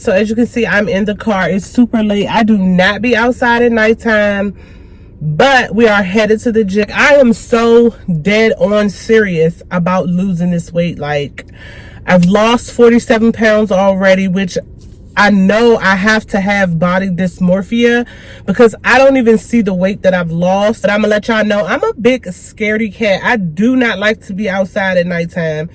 So as you can see, I'm in the car. It's super late. I do not be outside at nighttime, but we are headed to the gym. I am so dead on serious about losing this weight. Like, I've lost 47 pounds already, which I know I have to have body dysmorphia because I don't even see the weight that I've lost. But I'm gonna let y'all know I'm a big scaredy cat. I do not like to be outside at nighttime.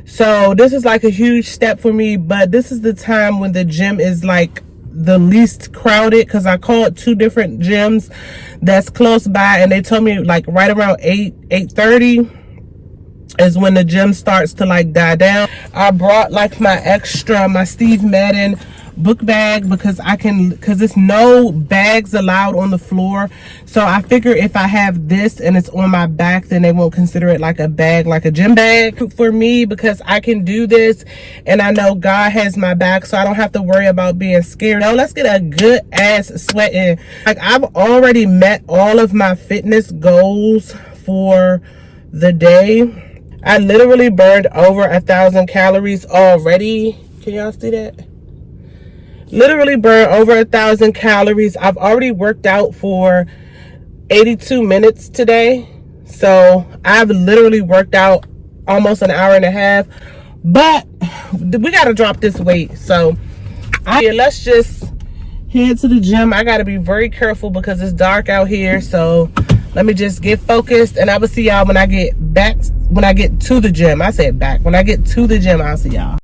So this is like a huge step for me, but this is the time when the gym is like the least crowded, because I called 2 different gyms that's close by and they told me like right around 8:30 is when the gym starts to like die down. I brought like my Steve Madden book bag because there's no bags allowed on the floor. So I figure if I have this and it's on my back, then they won't consider it like a bag, like a gym bag for me, because I can do this and I know God has my back, so I don't have to worry about being scared. No, let's get a good ass sweat in. Like, I've already met all of my fitness goals for the day. I literally burned over 1,000 calories already. Can y'all see that? Literally burned over 1,000 calories. I've already worked out for 82 minutes today. So I've literally worked out almost an hour and a half. But we got to drop this weight. So let's just head to the gym. I got to be very careful because it's dark out here. So let me just get focused, and I will see y'all when I get to the gym. I said back. When I get to the gym, I'll see y'all.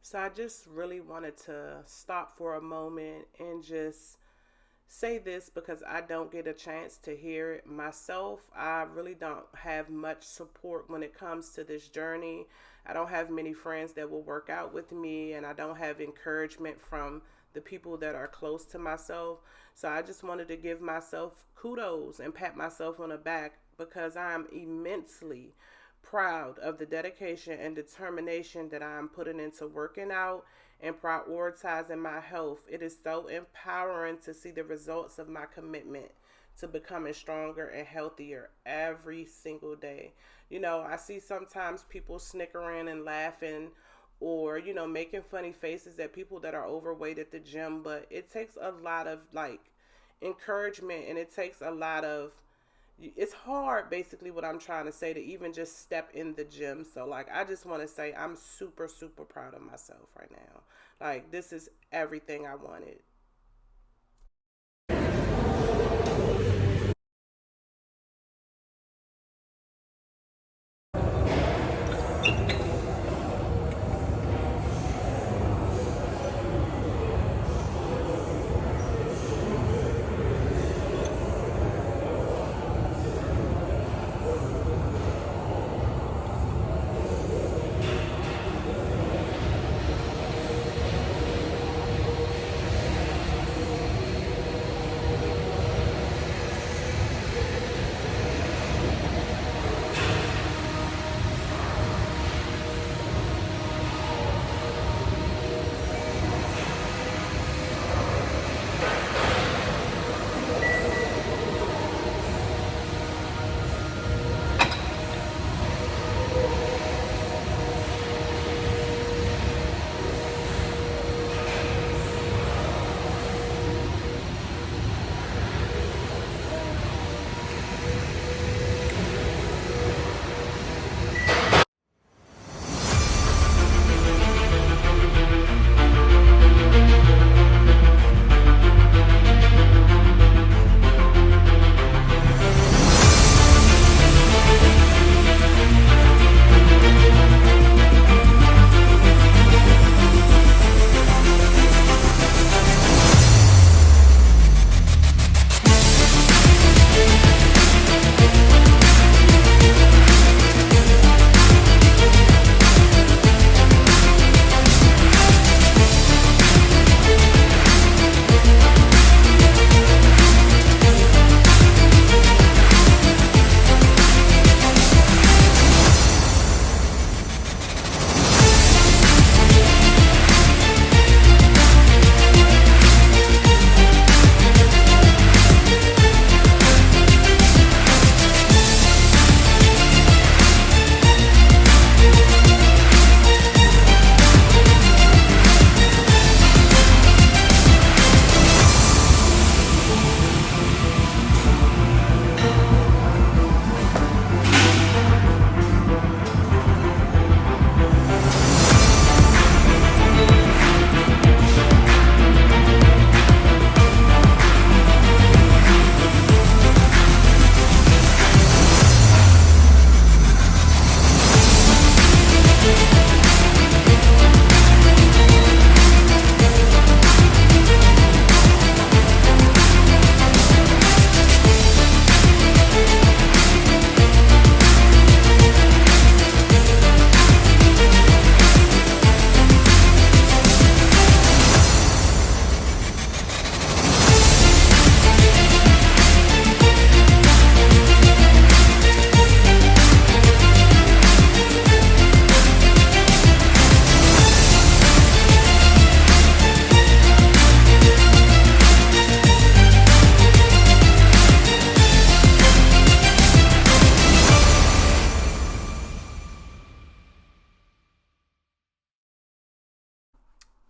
So I just really wanted to stop for a moment and just say this because I don't get a chance to hear it myself. I really don't have much support when it comes to this journey. I don't have many friends that will work out with me, and I don't have encouragement from the people that are close to myself. So I just wanted to give myself kudos and pat myself on the back because I'm immensely proud of the dedication and determination that I'm putting into working out and prioritizing my health. It is so empowering to see the results of my commitment to becoming stronger and healthier every single day. You know, I see sometimes people snickering and laughing or, you know, making funny faces at people that are overweight at the gym, but it takes a lot of like encouragement, and it takes a lot of, it's hard, basically what I'm trying to say, to even just step in the gym. So like, I just want to say I'm super, super proud of myself right now. Like, this is everything I wanted.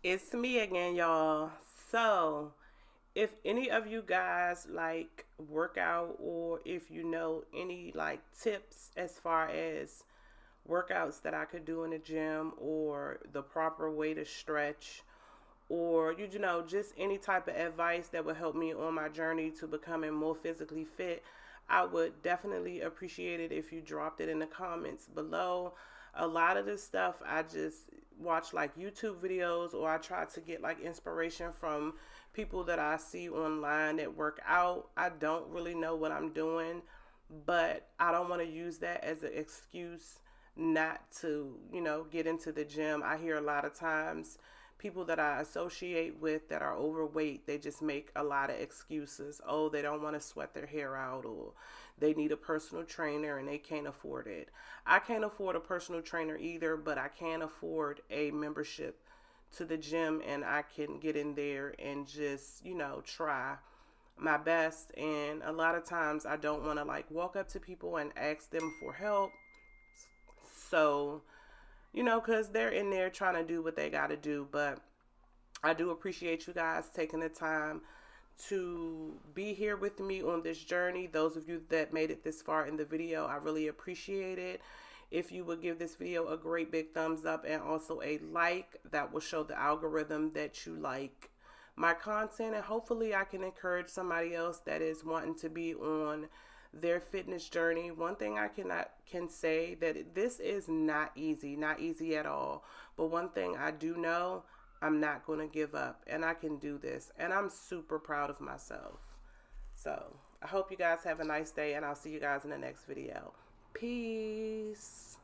It's me again, y'all. So, if any of you guys like workout, or if you know any like tips as far as workouts that I could do in the gym, or the proper way to stretch, or you know, just any type of advice that would help me on my journey to becoming more physically fit, I would definitely appreciate it if you dropped it in the comments below. A lot of this stuff I just watch like YouTube videos, or I try to get like inspiration from people that I see online that work out. I don't really know what I'm doing, but I don't want to use that as an excuse not to, you know, get into the gym. I hear a lot of times people that I associate with that are overweight, they just make a lot of excuses. Oh, they don't want to sweat their hair out, or they need a personal trainer and they can't afford it. I can't afford a personal trainer either, but I can afford a membership to the gym, and I can get in there and just, you know, try my best. And a lot of times I don't want to like walk up to people and ask them for help. So, you know, because they're in there trying to do what they got to do. But I do appreciate you guys taking the time to be here with me on this journey. Those of you that made it this far in the video, I really appreciate it. If you would give this video a great big thumbs up and also a like, that will show the algorithm that you like my content, and hopefully I can encourage somebody else that is wanting to be on their fitness journey. One thing I can say that this is not easy at all. But one thing I do know, I'm not going to give up, and I can do this, and I'm super proud of myself. So I hope you guys have a nice day, and I'll see you guys in the next video. Peace.